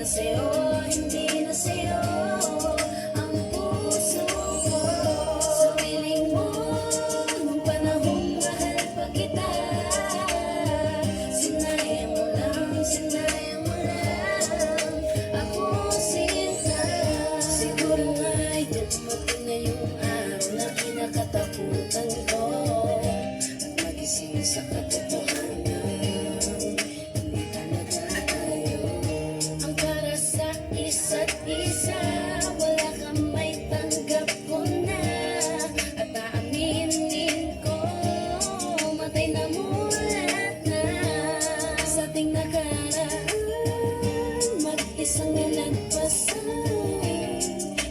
sa'yo, hindi na sa'yo ang puso ko. Sa piling mo, nung panahong mahal pa kita, sinayang mo lang ako sinta. Siguro nga'y dumating na yung araw na kinakatakutan ko, at magising sa katotohanan, hindi talaga tayo ang para sa isa't isa. Wala kang may tanggap ko na, at aaminin ko, matay na mulat na sa ating nakaraan. Mag-isang nalagpasan,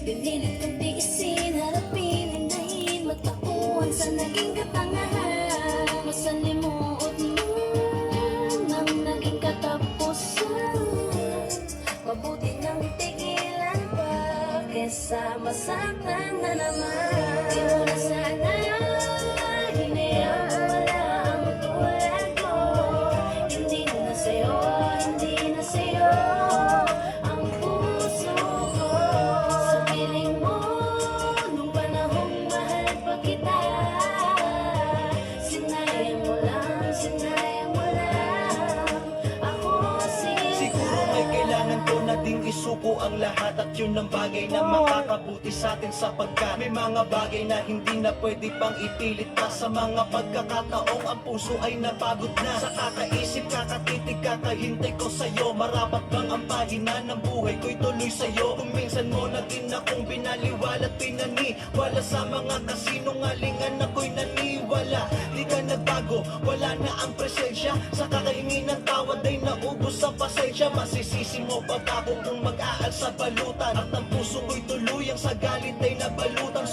pinilit kong tiisin, harapin, hindahin, magtakuan sa naging katangahan. Masalimuot mo nang naging katapusan, mabuti nang tigilan pa kesa masaktan na naman. Di mo na sana hinayang wala ang tulad ko. Hindi na sa'yo, hindi na sa'yo ang puso ko. Sa piling mo, nung panahong mahal pa kita, sinayang mo lang ako Siguro may kailangan ko na ding isuko ang lahat, at yun ang bagay na makakabuti sa atin, sapagkat may mga bagay na hindi na pwede pang ipilit pa. Sa mga pagkakataong ang puso ay napagod na sa kakaisip, kakatitig, kakahintay ko sa'yo. Marapat bang ang pahina ng buhay ko'y tuloy sa'yo? Kung minsan mo na din akong binaliwala at pinaniwala sa mga kasinungalingan, ako'y naniwala. Di ka nagbago, wala na ang presensya, sa kakahingi ng tawad ay naubos ang pasensya. Masisisi mo pa ba ako kung mag-aal sa balutan, at ang puso ko'y tuluyang sa galit ay nabalutan.